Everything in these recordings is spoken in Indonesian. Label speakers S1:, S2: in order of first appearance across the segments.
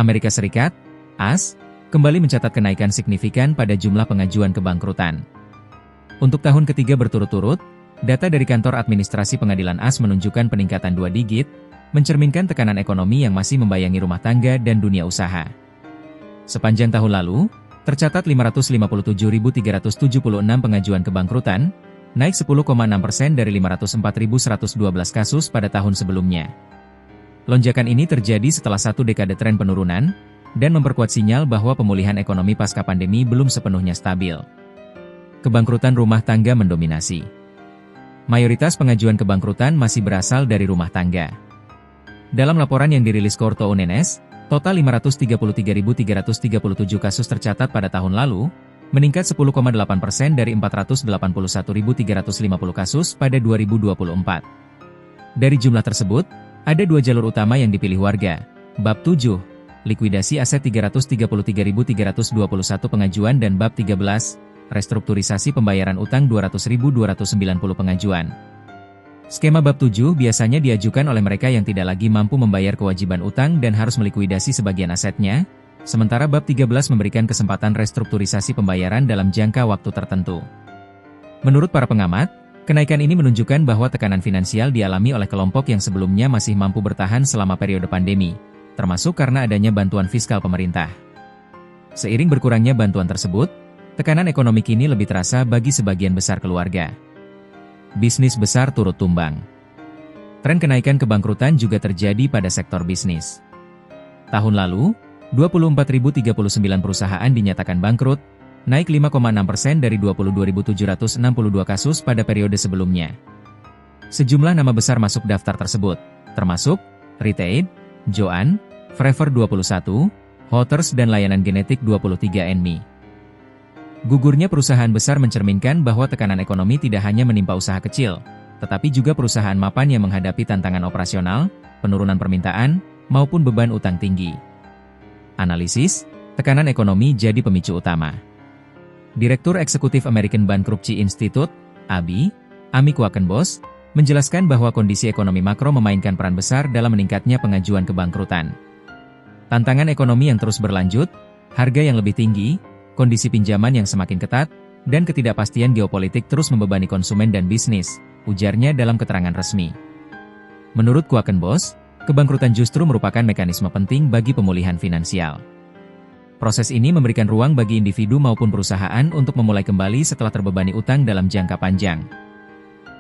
S1: Amerika Serikat, AS, kembali mencatat kenaikan signifikan pada jumlah pengajuan kebangkrutan. Untuk tahun ketiga berturut-turut, data dari kantor administrasi pengadilan AS menunjukkan peningkatan 2 digit, mencerminkan tekanan ekonomi yang masih membayangi rumah tangga dan dunia usaha. Sepanjang tahun lalu, tercatat 557.376 pengajuan kebangkrutan, naik 10,6% dari 504.112 kasus pada tahun sebelumnya. Lonjakan ini terjadi setelah 1 dekade tren penurunan, dan memperkuat sinyal bahwa pemulihan ekonomi pasca pandemi belum sepenuhnya stabil. Kebangkrutan rumah tangga mendominasi. Mayoritas pengajuan kebangkrutan masih berasal dari rumah tangga. Dalam laporan yang dirilis Korto Unenes, total 533.337 kasus tercatat pada tahun lalu, meningkat 10,8% dari 481.350 kasus pada 2024. Dari jumlah tersebut, ada 2 jalur utama yang dipilih warga. Bab 7, likuidasi aset 333.321 pengajuan dan Bab 13, restrukturisasi pembayaran utang 200.290 pengajuan. Skema Bab 7 biasanya diajukan oleh mereka yang tidak lagi mampu membayar kewajiban utang dan harus melikuidasi sebagian asetnya, sementara Bab 13 memberikan kesempatan restrukturisasi pembayaran dalam jangka waktu tertentu. Menurut para pengamat, kenaikan ini menunjukkan bahwa tekanan finansial dialami oleh kelompok yang sebelumnya masih mampu bertahan selama periode pandemi, termasuk karena adanya bantuan fiskal pemerintah. Seiring berkurangnya bantuan tersebut, tekanan ekonomi kini lebih terasa bagi sebagian besar keluarga. Bisnis besar turut tumbang. Tren kenaikan kebangkrutan juga terjadi pada sektor bisnis. Tahun lalu, 24.039 perusahaan dinyatakan bangkrut, naik 5,6% dari 22.762 kasus pada periode sebelumnya. Sejumlah nama besar masuk daftar tersebut, termasuk Rite Aid, Joan, Forever 21, Hooters dan layanan genetik 23 andMe. Gugurnya perusahaan besar mencerminkan bahwa tekanan ekonomi tidak hanya menimpa usaha kecil, tetapi juga perusahaan mapan yang menghadapi tantangan operasional, penurunan permintaan, maupun beban utang tinggi. Analisis, tekanan ekonomi jadi pemicu utama. Direktur Eksekutif American Bankruptcy Institute, ABI, Amy Quackenbos, menjelaskan bahwa kondisi ekonomi makro memainkan peran besar dalam meningkatnya pengajuan kebangkrutan. Tantangan ekonomi yang terus berlanjut, harga yang lebih tinggi, kondisi pinjaman yang semakin ketat, dan ketidakpastian geopolitik terus membebani konsumen dan bisnis, ujarnya dalam keterangan resmi. Menurut Quackenbos, kebangkrutan justru merupakan mekanisme penting bagi pemulihan finansial. Proses ini memberikan ruang bagi individu maupun perusahaan untuk memulai kembali setelah terbebani utang dalam jangka panjang.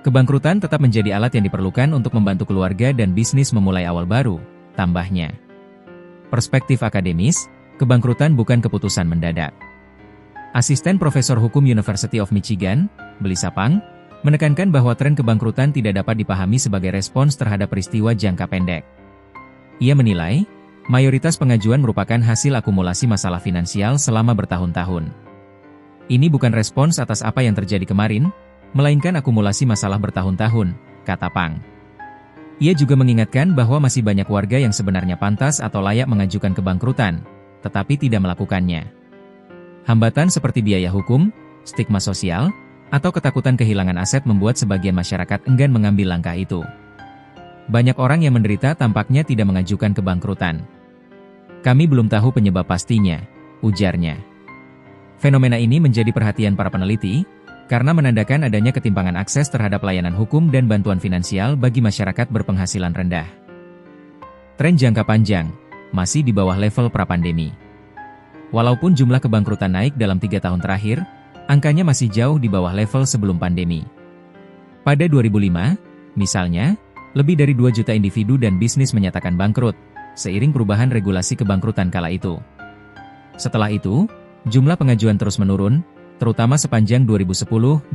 S1: Kebangkrutan tetap menjadi alat yang diperlukan untuk membantu keluarga dan bisnis memulai awal baru, tambahnya. Perspektif akademis, kebangkrutan bukan keputusan mendadak. Asisten Profesor Hukum University of Michigan, Belisa Pang, menekankan bahwa tren kebangkrutan tidak dapat dipahami sebagai respons terhadap peristiwa jangka pendek. Ia menilai, mayoritas pengajuan merupakan hasil akumulasi masalah finansial selama bertahun-tahun. Ini bukan respons atas apa yang terjadi kemarin, melainkan akumulasi masalah bertahun-tahun, kata Pang. Ia juga mengingatkan bahwa masih banyak warga yang sebenarnya pantas atau layak mengajukan kebangkrutan, tetapi tidak melakukannya. Hambatan seperti biaya hukum, stigma sosial, atau ketakutan kehilangan aset membuat sebagian masyarakat enggan mengambil langkah itu. Banyak orang yang menderita tampaknya tidak mengajukan kebangkrutan. Kami belum tahu penyebab pastinya, ujarnya. Fenomena ini menjadi perhatian para peneliti, karena menandakan adanya ketimpangan akses terhadap layanan hukum dan bantuan finansial bagi masyarakat berpenghasilan rendah. Tren jangka panjang, masih di bawah level pra-pandemi. Walaupun jumlah kebangkrutan naik dalam 3 tahun terakhir, angkanya masih jauh di bawah level sebelum pandemi. Pada 2005, misalnya, lebih dari 2 juta individu dan bisnis menyatakan bangkrut, seiring perubahan regulasi kebangkrutan kala itu. Setelah itu, jumlah pengajuan terus menurun, terutama sepanjang 2010-2022.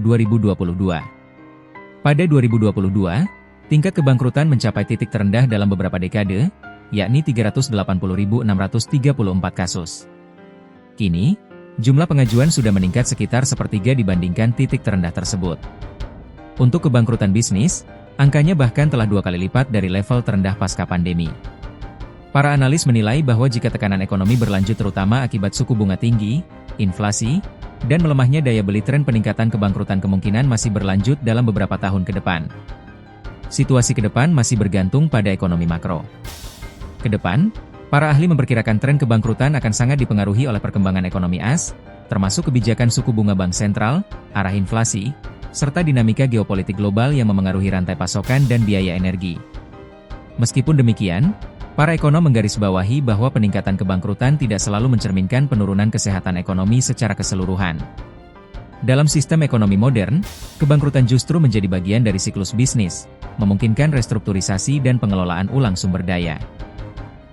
S1: Pada 2022, tingkat kebangkrutan mencapai titik terendah dalam beberapa dekade, yakni 380.634 kasus. Kini, jumlah pengajuan sudah meningkat sekitar sepertiga dibandingkan titik terendah tersebut. Untuk kebangkrutan bisnis, angkanya bahkan telah 2 kali lipat dari level terendah pasca pandemi. Para analis menilai bahwa jika tekanan ekonomi berlanjut terutama akibat suku bunga tinggi, inflasi, dan melemahnya daya beli, tren peningkatan kebangkrutan kemungkinan masih berlanjut dalam beberapa tahun ke depan. Situasi ke depan masih bergantung pada ekonomi makro. Ke depan, Para ahli memperkirakan tren kebangkrutan akan sangat dipengaruhi oleh perkembangan ekonomi AS, termasuk kebijakan suku bunga bank sentral, arah inflasi, serta dinamika geopolitik global yang memengaruhi rantai pasokan dan biaya energi. Meskipun demikian, para ekonom menggarisbawahi bahwa peningkatan kebangkrutan tidak selalu mencerminkan penurunan kesehatan ekonomi secara keseluruhan. Dalam sistem ekonomi modern, kebangkrutan justru menjadi bagian dari siklus bisnis, memungkinkan restrukturisasi dan pengelolaan ulang sumber daya.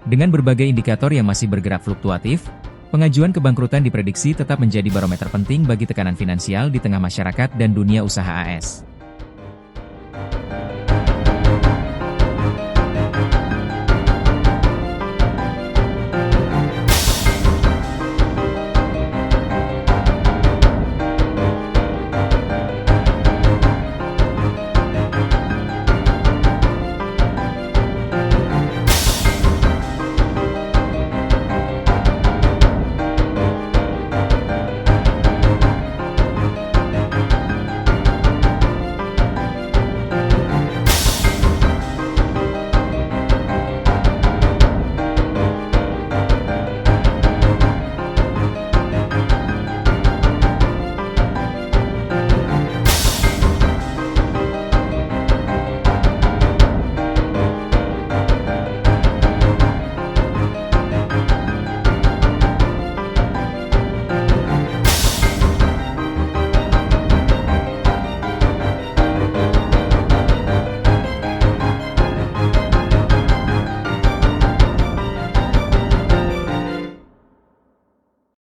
S1: Dengan berbagai indikator yang masih bergerak fluktuatif, pengajuan kebangkrutan diprediksi tetap menjadi barometer penting bagi tekanan finansial di tengah masyarakat dan dunia usaha AS.